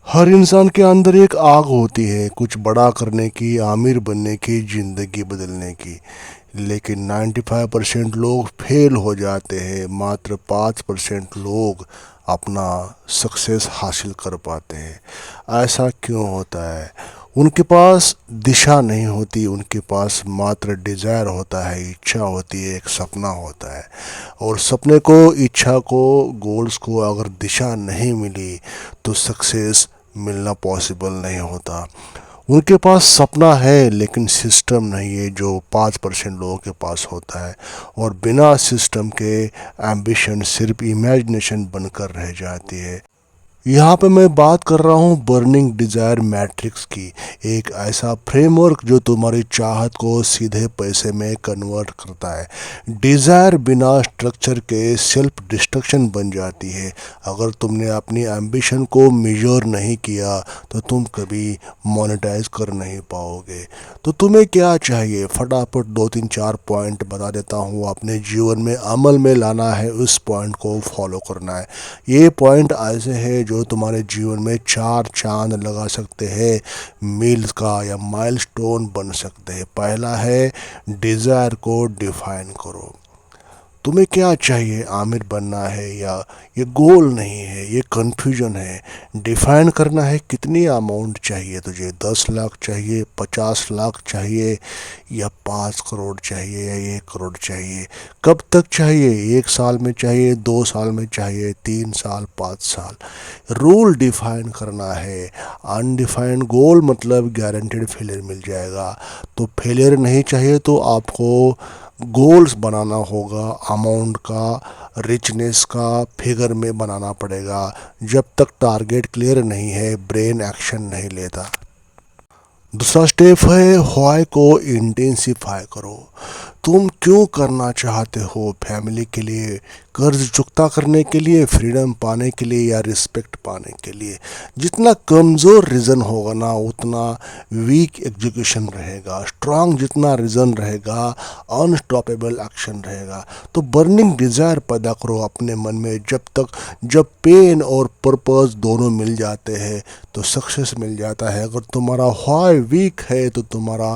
हर इंसान के अंदर एक आग होती है, कुछ बड़ा करने की, आमिर बनने की, जिंदगी बदलने की। लेकिन 95% लोग फेल हो जाते हैं, मात्र 5% लोग अपना सक्सेस हासिल कर पाते हैं। ऐसा क्यों होता है? उनके पास दिशा नहीं होती, उनके पास मात्र डिज़ायर होता है, इच्छा होती है, एक सपना होता है। और सपने को, इच्छा को, गोल्स को अगर दिशा नहीं मिली तो सक्सेस मिलना पॉसिबल नहीं होता। उनके पास सपना है लेकिन सिस्टम नहीं है, जो 5% लोगों के पास होता है। और बिना सिस्टम के एम्बिशन सिर्फ इमेजिनेशन बनकर रह जाती है। यहाँ पे मैं बात कर रहा हूँ बर्निंग डिज़ायर मैट्रिक्स की। एक ऐसा फ्रेमवर्क जो तुम्हारी चाहत को सीधे पैसे में कन्वर्ट करता है। डिज़ायर बिना स्ट्रक्चर के सेल्फ डिस्ट्रक्शन बन जाती है। अगर तुमने अपनी एम्बिशन को मेजर नहीं किया तो तुम कभी मोनेटाइज कर नहीं पाओगे। तो तुम्हें क्या चाहिए, फटाफट 2 3 4 पॉइंट बता देता हूँ। अपने जीवन में अमल में लाना है, उस पॉइंट को फॉलो करना है। ये पॉइंट ऐसे हैं जो तुम्हारे जीवन में 4 चांद लगा सकते हैं, मील्स का या माइलस्टोन बन सकते हैं। पहला है, डिज़ायर को डिफाइन करो। तुम्हें क्या चाहिए, आमिर बनना है या? ये गोल नहीं है, ये कन्फ्यूजन है। डिफाइन करना है, कितनी अमाउंट चाहिए तुझे? 10 लाख चाहिए, 50 लाख चाहिए, या 5 करोड़ चाहिए, या 1 करोड़ चाहिए? कब तक चाहिए? 1 साल में चाहिए, 2 साल में चाहिए, 3 साल, 5 साल? रूल डिफाइन करना है। अनडिफाइंड गोल मतलब गारंटेड फेलियर मिल जाएगा। तो फेलियर नहीं चाहिए तो आपको गोल्स बनाना होगा, अमाउंट का, रिचनेस का, फिगर में बनाना पड़ेगा। जब तक टारगेट क्लियर नहीं है, ब्रेन एक्शन नहीं लेता। दूसरा स्टेप है, व्हाई को इंटेंसिफाई करो। तुम क्यों करना चाहते हो? फैमिली के लिए, कर्ज चुकता करने के लिए, फ्रीडम पाने के लिए, या रिस्पेक्ट पाने के लिए? जितना कमज़ोर रीज़न होगा ना, उतना वीक एग्जीक्यूशन रहेगा। स्ट्रांग जितना रीज़न रहेगा, अनस्टॉपेबल एक्शन रहेगा। तो बर्निंग डिज़ायर पैदा करो अपने मन में। जब पेन और पर्पस दोनों मिल जाते हैं तो सक्सेस मिल जाता है। अगर तुम्हारा व्हाई वीक है तो तुम्हारा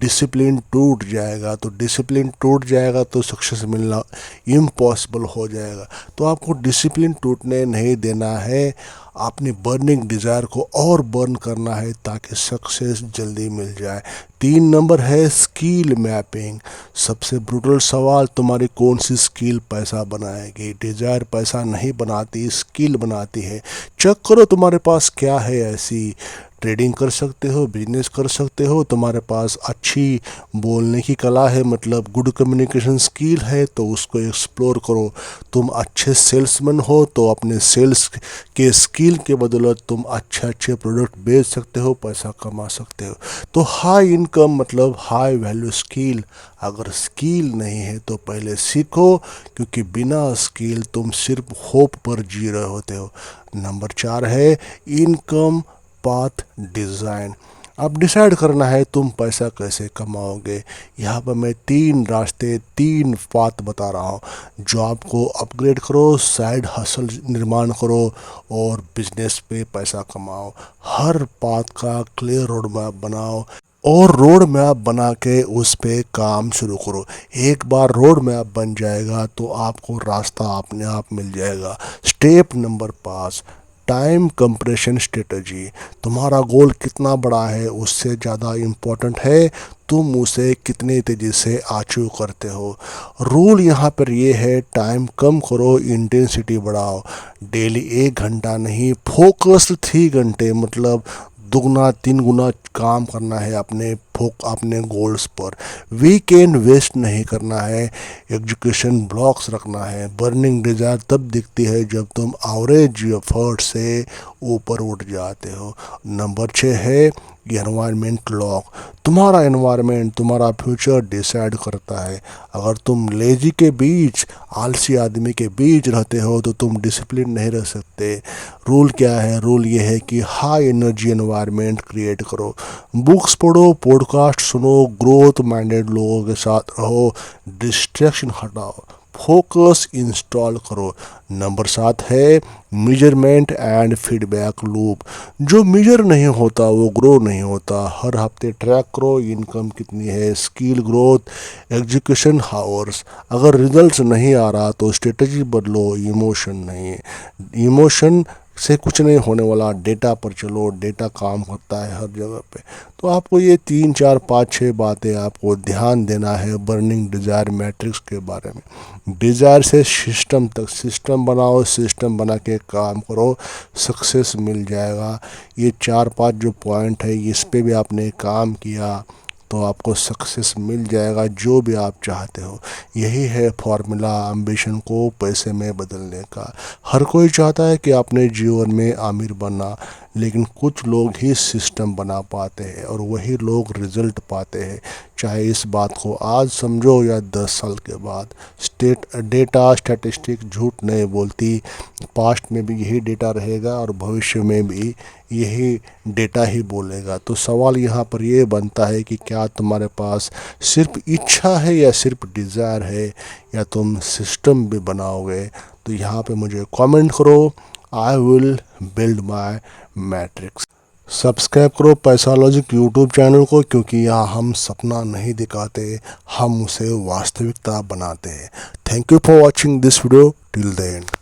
डिसिप्लिन टूट जाएगा। तो डिसिप्लिन टूट जाएगा तो सक्सेस मिलना इम्पॉसिबल हो जाएगा। तो आपको डिसिप्लिन टूटने नहीं देना है, अपनी बर्निंग डिज़ायर को और बर्न करना है ताकि सक्सेस जल्दी मिल जाए। 3 नंबर है, स्किल मैपिंग। सबसे ब्रूटल सवाल, तुम्हारी कौन सी स्किल पैसा बनाएगी? डिज़ायर पैसा नहीं बनाती, स्किल बनाती है। चेक करो तुम्हारे पास क्या है ऐसी। ट्रेडिंग कर सकते हो, बिजनेस कर सकते हो, तुम्हारे पास अच्छी बोलने की कला है, मतलब गुड कम्युनिकेशन स्किल है, तो उसको एक्सप्लोर करो। तुम अच्छे सेल्समैन हो तो अपने सेल्स के स्किल के बदौलत तुम अच्छे अच्छे प्रोडक्ट बेच सकते हो, पैसा कमा सकते हो। तो हाई इनकम मतलब हाई वैल्यू स्किल। अगर स्किल नहीं है तो पहले सीखो, क्योंकि बिना स्किल तुम सिर्फ होप पर जी रहे होते हो। नंबर 4 है, इनकम पाथ डिज़ाइन। अब डिसाइड करना है तुम पैसा कैसे कमाओगे। यहाँ पर मैं 3 रास्ते, 3 पाथ बता रहा हूँ। जॉब को अपग्रेड करो, साइड हसल निर्माण करो, और बिजनेस पे पैसा कमाओ। हर पाथ का क्लियर रोड मैप बनाओ और रोड मैप बना के उस पे काम शुरू करो। एक बार रोड मैप बन जाएगा तो आपको रास्ता अपने आप मिल जाएगा। Step number 5, time compression strategy. तुम्हारा गोल कितना बड़ा है उससे ज़्यादा इम्पोर्टेंट है तुम उसे कितनी तेज़ी से अचीव करते हो। रूल यहाँ पर ये है, टाइम कम करो, इंटेंसिटी बढ़ाओ। डेली 1 घंटा नहीं, फोकस्ड 3 घंटे, मतलब दुगना 3 गुना काम करना है अपने गोल्स पर। वीकेंड वेस्ट नहीं करना है, एजुकेशन ब्लॉक्स रखना है। बर्निंग डिज़ायर तब दिखती है जब तुम एवरेज एफर्ट से ऊपर उठ जाते हो। नंबर 6 है, एनवायरनमेंट लॉक। तुम्हारा एनवायरनमेंट तुम्हारा फ्यूचर डिसाइड करता है। अगर तुम लेजी के बीच, आलसी आदमी के बीच रहते हो तो तुम डिसिप्लिन नहीं रह सकते। रूल क्या है? रूल ये है कि हाई एनर्जी एनवायरनमेंट क्रिएट करो। बुक्स पढ़ो, पॉडकास्ट सुनो, ग्रोथ माइंडेड लोगों के साथ रहो, डिस्ट्रैक्शन हटाओ। फोकस इंस्टॉल करो। नंबर 7 है मेजरमेंट एंड फीडबैक लूप। जो मेजर नहीं होता वो ग्रो नहीं होता। हर हफ्ते ट्रैक करो, इनकम कितनी है, स्किल ग्रोथ, एग्जीक्यूशन हावर्स। अगर रिजल्ट्स नहीं आ रहा तो स्ट्रेटजी बदलो, इमोशन नहीं। इमोशन से कुछ नहीं होने वाला, डेटा पर चलो, डेटा काम होता है हर जगह पे। तो आपको ये 3 4 5 6 बातें आपको ध्यान देना है बर्निंग डिज़ायर मैट्रिक्स के बारे में। डिज़ायर से सिस्टम तक, सिस्टम बनाओ, सिस्टम बना के काम करो, सक्सेस मिल जाएगा। ये 4 5 जो पॉइंट है इस पे भी आपने काम किया तो आपको सक्सेस मिल जाएगा, जो भी आप चाहते हो। यही है फॉर्मूला एम्बिशन को पैसे में बदलने का। हर कोई चाहता है कि अपने जीवन में आमिर बनना, लेकिन कुछ लोग ही सिस्टम बना पाते हैं और वही लोग रिजल्ट पाते हैं। चाहे इस बात को आज समझो या 10 साल के बाद। डेटा स्टैटिस्टिक झूठ नहीं बोलती। पास्ट में भी यही डेटा रहेगा और भविष्य में भी यही डेटा ही बोलेगा। तो सवाल यहाँ पर ये बनता है कि क्या तुम्हारे पास सिर्फ इच्छा है या सिर्फ डिज़ायर है, या तुम सिस्टम भी बनाओगे। तो यहाँ पे मुझे कमेंट करो, I will build my matrix. Subscribe करो पैसालॉजिक यूट्यूब चैनल को, क्योंकि यहाँ हम सपना नहीं दिखाते, हम उसे वास्तविकता बनाते हैं। Thank you for watching this video till the end.